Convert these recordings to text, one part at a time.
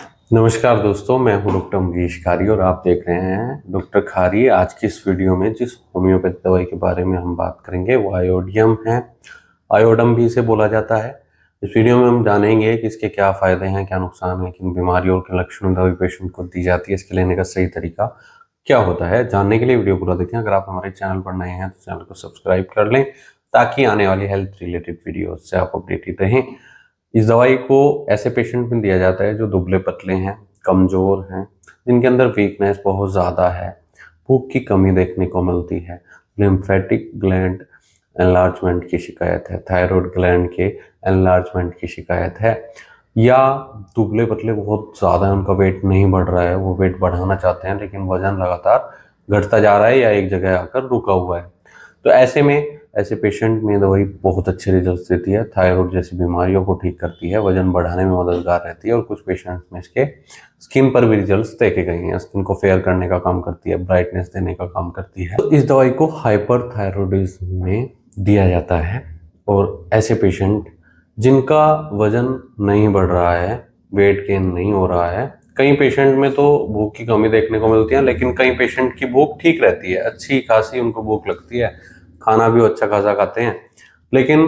नमस्कार दोस्तों, मैं हूं डॉक्टर मुकेश खारी और आप देख रहे हैं डॉक्टर खारी। आज की इस वीडियो में जिस होम्योपैथ दवाई के बारे में हम बात करेंगे वो आयोडियम है। आयोडम भी इसे बोला जाता है। इस वीडियो में हम जानेंगे कि इसके क्या फायदे हैं, क्या नुकसान है, किन बीमारियों के लक्षणों दवाई पेशेंट को दी जाती है, इसके लेने का सही तरीका क्या होता है। जानने के लिए वीडियो पूरा देखें। अगर आप हमारे चैनल पर नए हैं तो चैनल को सब्सक्राइब कर लें ताकि आने वाली हेल्थ रिलेटेड वीडियो से आप अपडेटेड रहें। इस दवाई को ऐसे पेशेंट में दिया जाता है जो दुबले पतले हैं, कमज़ोर हैं, जिनके अंदर वीकनेस बहुत ज़्यादा है, भूख की कमी देखने को मिलती है, लिम्फेटिक ग्लैंड एनलार्जमेंट की शिकायत है, थायराइड ग्लैंड के एनलार्जमेंट की शिकायत है, या दुबले पतले बहुत ज़्यादा है, उनका वेट नहीं बढ़ रहा है, वो वेट बढ़ाना चाहते हैं लेकिन वजन लगातार घटता जा रहा है या एक जगह आकर रुका हुआ है। तो ऐसे में ऐसे पेशेंट में दवाई बहुत अच्छे रिजल्ट देती है। थायराइड जैसी बीमारियों को ठीक करती है, वजन बढ़ाने में मददगार रहती है और कुछ पेशेंट्स में इसके स्किन पर भी रिजल्ट्स देखे गए हैं। स्किन को फेयर करने का काम करती है, ब्राइटनेस देने का काम करती है। तो इस दवाई को हाइपरथायरॉयडिज्म में दिया जाता है और ऐसे पेशेंट जिनका वजन नहीं बढ़ रहा है, वेट गेन नहीं हो रहा है, कई पेशेंट में तो भूख की कमी देखने को मिलती है लेकिन कई पेशेंट की भूख ठीक रहती है, अच्छी खासी उनको भूख लगती है, खाना भी अच्छा खासा खाते हैं, लेकिन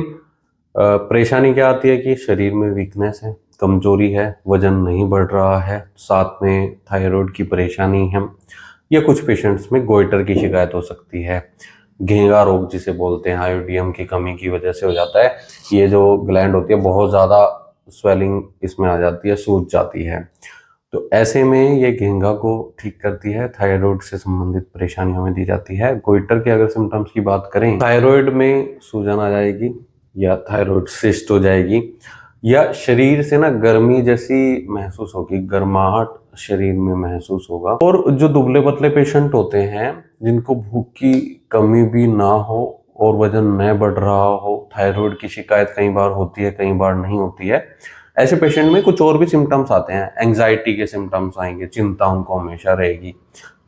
परेशानी क्या आती है कि शरीर में वीकनेस है, कमजोरी है, वजन नहीं बढ़ रहा है, साथ में थायराइड की परेशानी है, या कुछ पेशेंट्स में गोइटर की शिकायत हो सकती है। घेंगा रोग जिसे बोलते हैं, आयोडियम की कमी की वजह से हो जाता है। ये जो ग्लैंड होती है बहुत ज़्यादा स्वेलिंग इसमें आ जाती है, सूज जाती है। तो ऐसे में ये घेंगा को ठीक करती है, थायराइड से संबंधित परेशानियों में दी जाती है। गोइटर के अगर सिम्टम्स की बात करें, थायराइड में सूजन आ जाएगी या थायराइड सिस्ट हो जाएगी, या शरीर से ना गर्मी जैसी महसूस होगी, गर्माहट शरीर में महसूस होगा। और जो दुबले पतले पेशेंट होते हैं जिनको भूख की कमी भी ना हो और वजन न बढ़ रहा हो, थायराइड की शिकायत कई बार होती है, कई बार नहीं होती है, ऐसे पेशेंट में कुछ और भी सिम्टम्स आते हैं। एंजाइटी के सिम्टम्स आएंगे, चिंता उनको हमेशा रहेगी,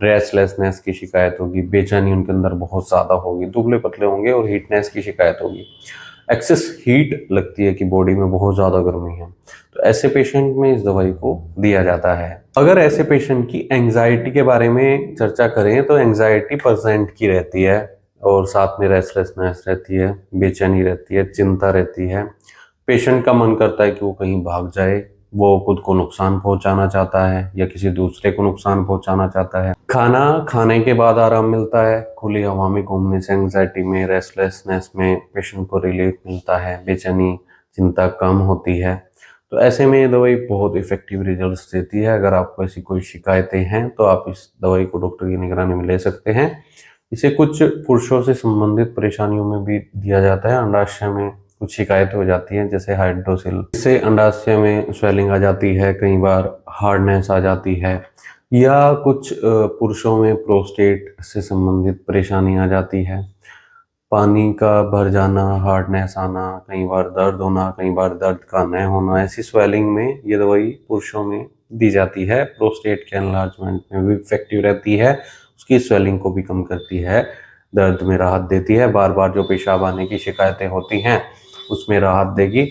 रेस्टलेसनेस की शिकायत होगी, बेचैनी उनके अंदर बहुत ज़्यादा होगी, दुबले पतले होंगे और हीटनेस की शिकायत होगी, एक्सेस हीट लगती है कि बॉडी में बहुत ज़्यादा गर्मी है। तो ऐसे पेशेंट में इस दवाई को दिया जाता है। अगर ऐसे पेशेंट की एंजाइटी के बारे में चर्चा करें तो एंजाइटी परसेंट की रहती है और साथ में रेस्टलेसनेस रहती है, बेचैनी रहती है, चिंता रहती है। पेशेंट का मन करता है कि वो कहीं भाग जाए, वो खुद को नुकसान पहुंचाना चाहता है या किसी दूसरे को नुकसान पहुंचाना चाहता है। खाना खाने के बाद आराम मिलता है, खुली हवा में घूमने से एंजाइटी में, रेस्टलेसनेस में पेशेंट को रिलीफ मिलता है, बेचैनी चिंता कम होती है। तो ऐसे में ये दवाई बहुत इफेक्टिव रिजल्ट्स देती है। अगर आपको ऐसी कोई शिकायतें हैं तो आप इस दवाई को डॉक्टर की निगरानी में ले सकते हैं। इसे कुछ पुरुषों से संबंधित परेशानियों में भी दिया जाता है। अंडाशय में कुछ शिकायतें हो जाती हैं जैसे हाइड्रोसिल, इससे अंडाशय में स्वेलिंग आ जाती है, कई बार हार्डनेस आ जाती है, या कुछ पुरुषों में प्रोस्टेट से संबंधित परेशानी आ जाती है, पानी का भर जाना, हार्डनेस आना, कई बार दर्द होना, कई बार दर्द का न होना। ऐसी स्वेलिंग में ये दवाई पुरुषों में दी जाती है। प्रोस्टेट के एनलार्जमेंट में भी इफेक्टिव रहती है, उसकी स्वेलिंग को भी कम करती है, दर्द में राहत देती है, बार बार जो पेशाब आने की शिकायतें होती हैं उसमें राहत देगी,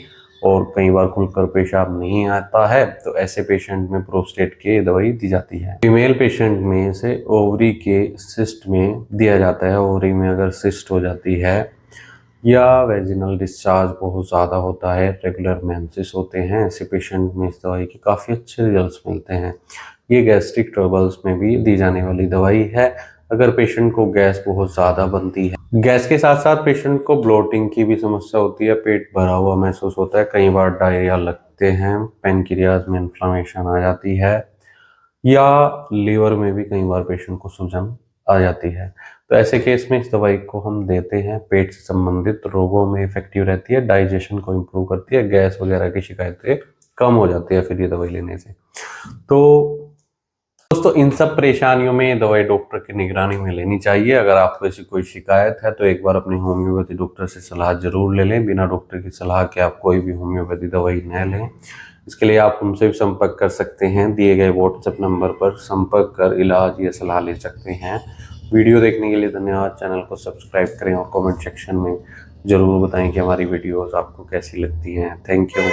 और कई बार खुलकर पेशाब नहीं आता है तो ऐसे पेशेंट में प्रोस्टेट की दवाई दी जाती है। फीमेल पेशेंट में इसे ओवरी के सिस्ट में दिया जाता है। ओवरी में अगर सिस्ट हो जाती है या वेजिनल डिस्चार्ज बहुत ज़्यादा होता है, रेगुलर मेंसेस होते हैं, ऐसे पेशेंट में इस दवाई के काफ़ी अच्छे रिजल्ट्स मिलते हैं। ये गैस्ट्रिक ट्रबल्स में भी दी जाने वाली दवाई है। अगर पेशेंट को गैस बहुत ज़्यादा बनती है, गैस के साथ साथ पेशेंट को ब्लोटिंग की भी समस्या होती है, पेट भरा हुआ महसूस होता है, कई बार डायरिया लगते हैं, पेनक्रियाज में इन्फ्लेमेशन आ जाती है, या लीवर में भी कई बार पेशेंट को सूजन आ जाती है। तो ऐसे केस में इस दवाई को हम देते हैं। पेट से संबंधित रोगों में इफेक्टिव रहती है, डाइजेशन को इम्प्रूव करती है, गैस वगैरह की शिकायतें कम हो जाती है फिर ये दवाई लेने से। तो दोस्तों इन सब परेशानियों में दवाई डॉक्टर की निगरानी में लेनी चाहिए। अगर आपको ऐसी कोई शिकायत है तो एक बार अपने होम्योपैथी डॉक्टर से सलाह जरूर ले लें। बिना डॉक्टर की सलाह के आप कोई भी होम्योपैथी दवाई न लें। इसके लिए आप हमसे भी संपर्क कर सकते हैं, दिए गए व्हाट्सएप नंबर पर संपर्क कर इलाज या सलाह ले सकते हैं। वीडियो देखने के लिए धन्यवाद। चैनल को सब्सक्राइब करें और कमेंट सेक्शन में ज़रूर बताएं कि हमारी वीडियोज़ आपको कैसी लगती हैं। Thank you.